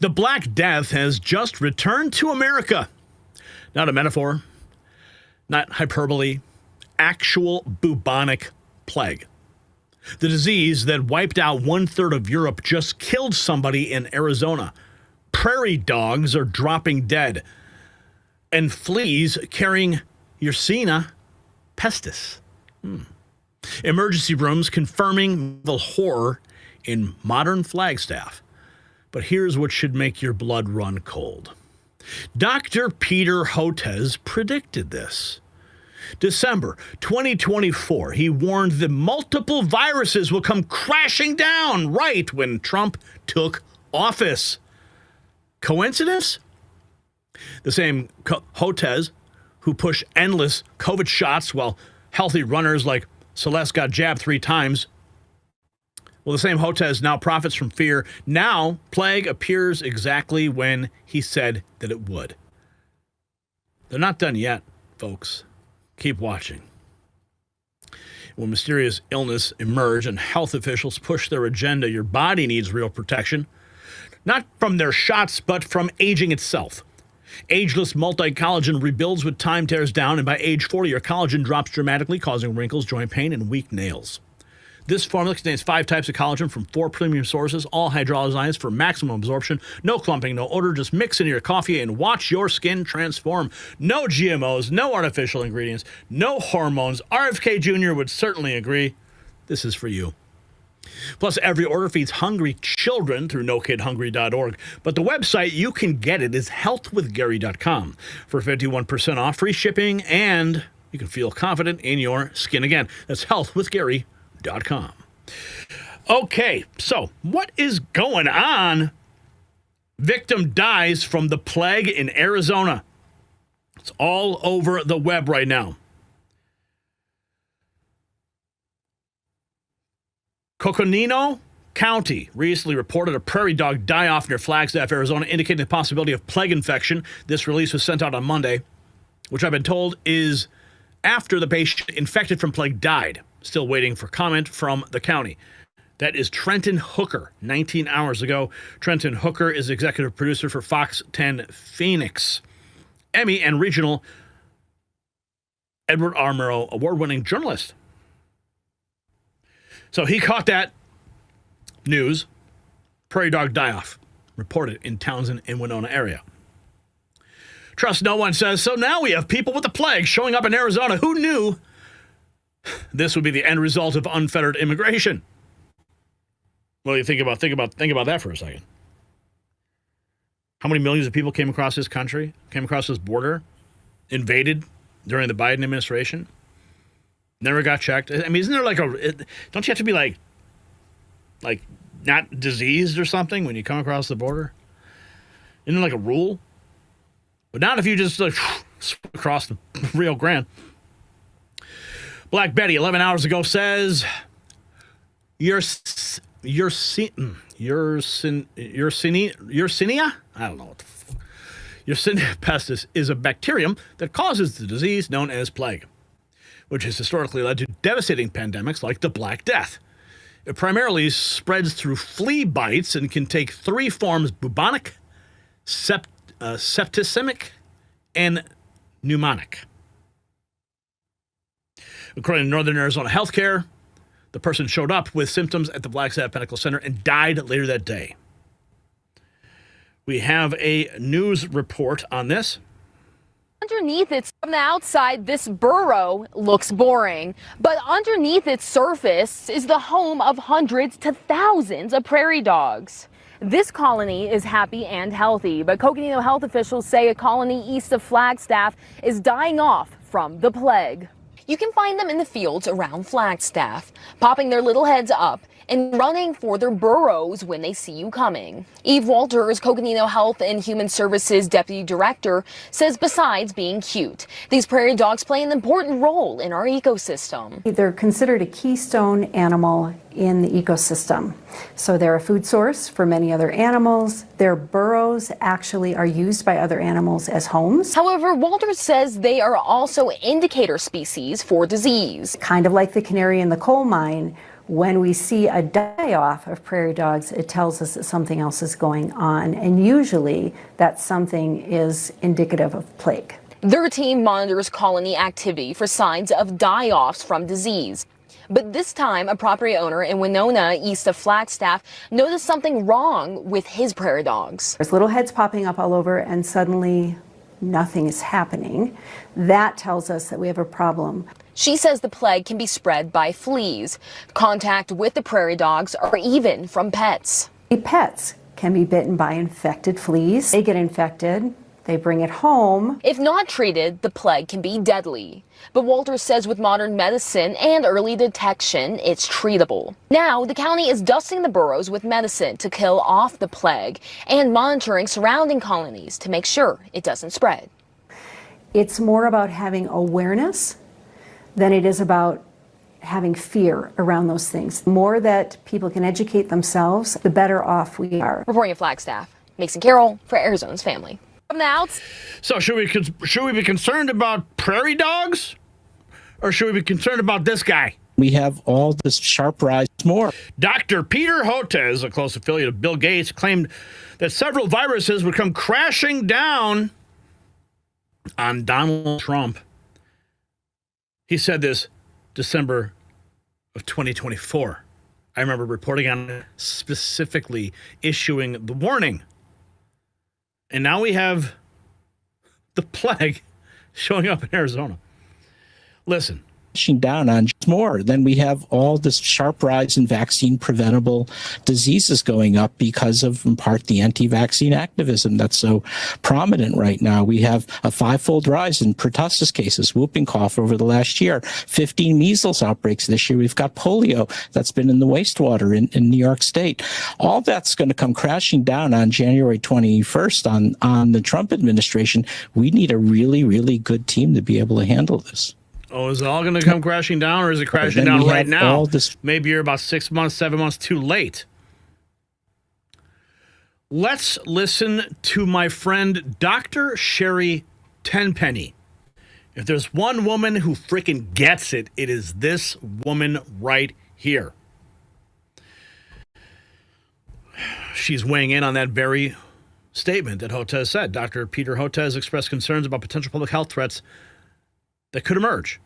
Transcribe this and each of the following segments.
The Black Death has just returned to America. Not a metaphor, not hyperbole, actual bubonic plague. The disease that wiped out 1/3 of Europe just killed somebody in Arizona. Prairie dogs are dropping dead. And fleas carrying Yersinia pestis. Emergency rooms confirming the horror in modern Flagstaff. But here's what should make your blood run cold. Dr. Peter Hotez predicted this. December 2024, he warned that multiple viruses will come crashing down right when Trump took office. Coincidence? The same Hotez who pushed endless COVID shots while healthy runners like Celeste got jabbed 3 times. Well, the same Hotez now profits from fear. Now, plague appears exactly when he said that it would. They're not done yet, folks. Keep watching. When mysterious illness emerge and health officials push their agenda, your body needs real protection. Not from their shots, but from aging itself. Ageless multi-collagen rebuilds with time tears down, and by age 40, your collagen drops dramatically, causing wrinkles, joint pain, and weak nails. This formula contains 5 types of collagen from 4 premium sources, all hydrolyzed for maximum absorption. No clumping, no odor, just mix in your coffee and watch your skin transform. No GMOs, no artificial ingredients, no hormones. RFK Jr. would certainly agree. This is for you. Plus, every order feeds hungry children through NoKidHungry.org. But the website you can get it is healthwithgary.com for 51% off, free shipping, and you can feel confident in your skin again. That's healthwithgary.com. Okay, so what is going on? Victim dies from the plague in Arizona. It's all over the web right now. Coconino County recently reported a prairie dog die-off near Flagstaff, Arizona, indicating the possibility of plague infection. This release was sent out on Monday, which I've been told is after the patient infected from plague died. Still waiting for comment from the county. That is Trenton Hooker, 19 hours ago. Trenton Hooker is executive producer for Fox 10 Phoenix. Emmy and regional Edward R. Murrow award-winning journalist. So he caught that news. Prairie dog die-off reported in Townsend and Winona area. Trust no one says, so now we have people with the plague showing up in Arizona. Who knew this would be the end result of unfettered immigration? Well, you think about that for a second. How many millions of people came across this country, came across this border, invaded during the Biden administration? Never got checked. I mean, isn't there like don't you have to be like not diseased or something when you come across the border? Isn't there like a rule? But not if you just like across the Rio Grande. Black Betty, 11 hours ago, says Yersinia? I don't know what the fuck. Yersinia pestis is a bacterium that causes the disease known as plague, which has historically led to devastating pandemics like the Black Death. It primarily spreads through flea bites and can take 3 forms: bubonic, septicemic, and pneumonic. According to Northern Arizona Healthcare, the person showed up with symptoms at the Flagstaff Medical Center and died later that day. We have a news report on this. Underneath it, from the outside, this burrow looks boring, but underneath its surface is the home of hundreds to thousands of prairie dogs. This colony is happy and healthy, but Coconino health officials say a colony east of Flagstaff is dying off from the plague. You can find them in the fields around Flagstaff, popping their little heads up and running for their burrows when they see you coming. Eve Walters, Coconino Health and Human Services Deputy Director, says besides being cute, these prairie dogs play an important role in our ecosystem. They're considered a keystone animal in the ecosystem. So they're a food source for many other animals. Their burrows actually are used by other animals as homes. However, Walters says they are also indicator species for disease. Kind of like the canary in the coal mine, When we see a die-off of prairie dogs, it tells us that something else is going on, and usually that something is indicative of plague. Their team monitors colony activity for signs of die-offs from disease. But this time, a property owner in Winona, east of Flagstaff, noticed something wrong with his prairie dogs. There's little heads popping up all over, and suddenly nothing is happening. That tells us that we have a problem. She says the plague can be spread by fleas, contact with the prairie dogs, or even from pets. Pets can be bitten by infected fleas. They get infected, they bring it home. If not treated, the plague can be deadly. But Walters says with modern medicine and early detection, it's treatable. Now, the county is dusting the burrows with medicine to kill off the plague and monitoring surrounding colonies to make sure it doesn't spread. It's more about having awareness than it is about having fear around those things. The more that people can educate themselves, the better off we are. Reporting in Flagstaff, Mason Carroll for Arizona's Family. From the outs. So should we be concerned about prairie dogs, or should we be concerned about this guy? We have all this sharp rise more. Dr. Peter Hotez, a close affiliate of Bill Gates, claimed that several viruses would come crashing down on Donald Trump. He said this December of 2024. I remember reporting on it, specifically issuing the warning. And now we have the plague showing up in Arizona. Listen. Down on just more. Then we have all this sharp rise in vaccine preventable diseases going up because of, in part, the anti-vaccine activism that's so prominent right now. We have a 5-fold rise in pertussis cases, whooping cough over the last year, 15 measles outbreaks this year. We've got polio that's been in the wastewater in New York State. All that's going to come crashing down on January 21st on the Trump administration. We need a really, really good team to be able to handle this. Oh, is it all going to come crashing down, or is it crashing down right now? Maybe you're about 6 months, 7 months too late. Let's listen to my friend, Dr. Sherry Tenpenny. If there's one woman who freaking gets it, it is this woman right here. She's weighing in on that very statement that Hotez said. Dr. Peter Hotez expressed concerns about potential public health threats that could emerge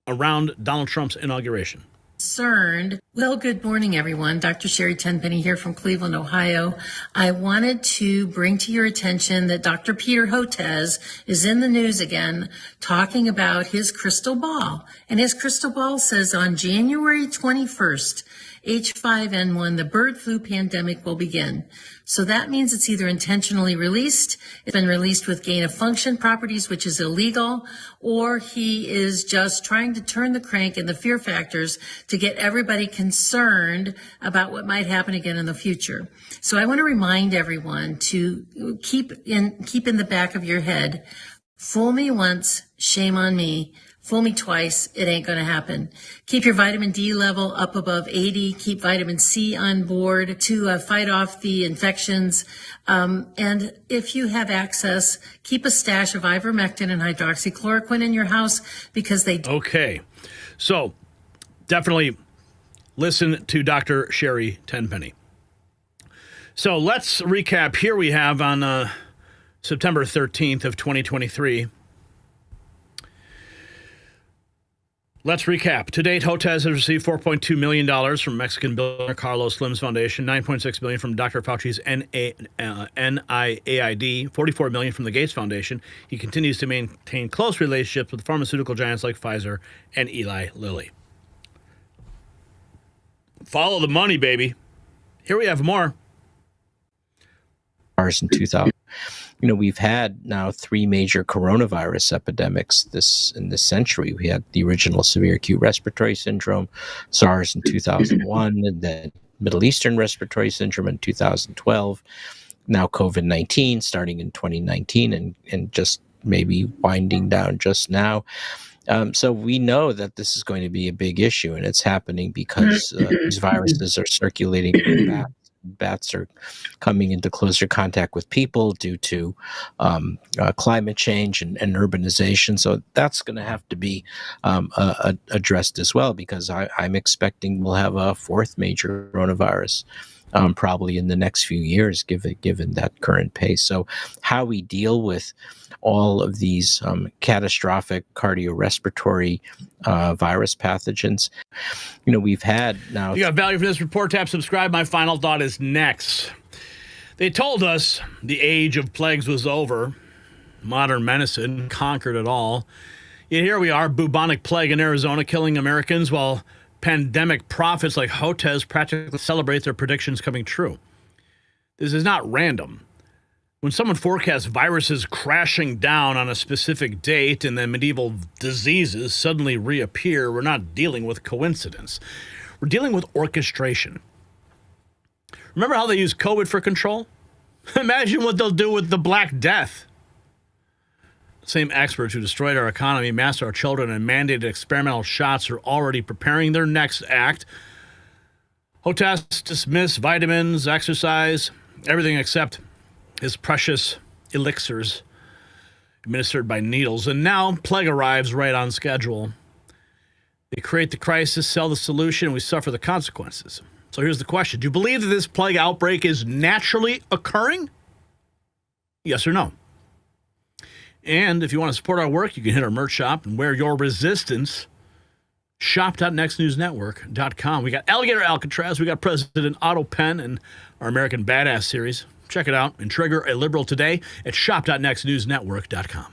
around Donald Trump's inauguration. Concerned. Well, good morning, everyone. Dr. Sherry Tenpenny here from Cleveland, Ohio. I wanted to bring to your attention that Dr. Peter Hotez is in the news again talking about his crystal ball. And his crystal ball says on January 21st, H5N1, the bird flu pandemic will begin. So that means it's either intentionally released, it's been released with gain of function properties, which is illegal, or he is just trying to turn the crank and the fear factors to get everybody concerned about what might happen again in the future. So I want to remind everyone to keep in the back of your head, fool me once, shame on me. Fool me twice, it ain't going to happen. Keep your vitamin D level up above 80. Keep vitamin C on board to fight off the infections. And if you have access, keep a stash of ivermectin and hydroxychloroquine in your house because they... Okay. So definitely listen to Dr. Sherry Tenpenny. So let's recap. Here we have on September 13th of 2023... Let's recap. To date, Hotez has received $4.2 million from Mexican billionaire Carlos Slim's foundation, $9.6 million from Dr. Fauci's NIAID, $44 million from the Gates Foundation. He continues to maintain close relationships with pharmaceutical giants like Pfizer and Eli Lilly. Follow the money, baby. Here we have more. In 2000. We've had now 3 major coronavirus epidemics in this century. We had the original severe acute respiratory syndrome, SARS in 2001, and then Middle Eastern respiratory syndrome in 2012. Now COVID-19 starting in 2019 and just maybe winding down just now. So we know that this is going to be a big issue, and it's happening because these viruses are circulating in bats bats are coming into closer contact with people due to climate change and urbanization. So that's going to have to be addressed as well, because I'm expecting we'll have a fourth major coronavirus probably in the next few years, given that current pace. So how we deal with all of these catastrophic cardiorespiratory virus pathogens, we've had now. If you got value from this report, tap subscribe. My final thought is next. They told us the age of plagues was over. Modern medicine conquered it all. Yet here we are, bubonic plague in Arizona, killing Americans, while pandemic prophets like Hotez practically celebrate their predictions coming true. This is not random. When someone forecasts viruses crashing down on a specific date and then medieval diseases suddenly reappear, we're not dealing with coincidence. We're dealing with orchestration. Remember how they used COVID for control? Imagine what they'll do with the Black Death. Same experts who destroyed our economy, massacred our children, and mandated experimental shots are already preparing their next act. Hotez dismissed vitamins, exercise, everything except his precious elixirs administered by needles. And now plague arrives right on schedule. They create the crisis, sell the solution, and we suffer the consequences. So here's the question. Do you believe that this plague outbreak is naturally occurring? Yes or no? And if you want to support our work, you can hit our merch shop and wear your resistance. Shop.nextnewsnetwork.com. We got Alligator Alcatraz, we got President Otto Penn, and our American Badass series. Check it out and trigger a liberal today at shop.nextnewsnetwork.com.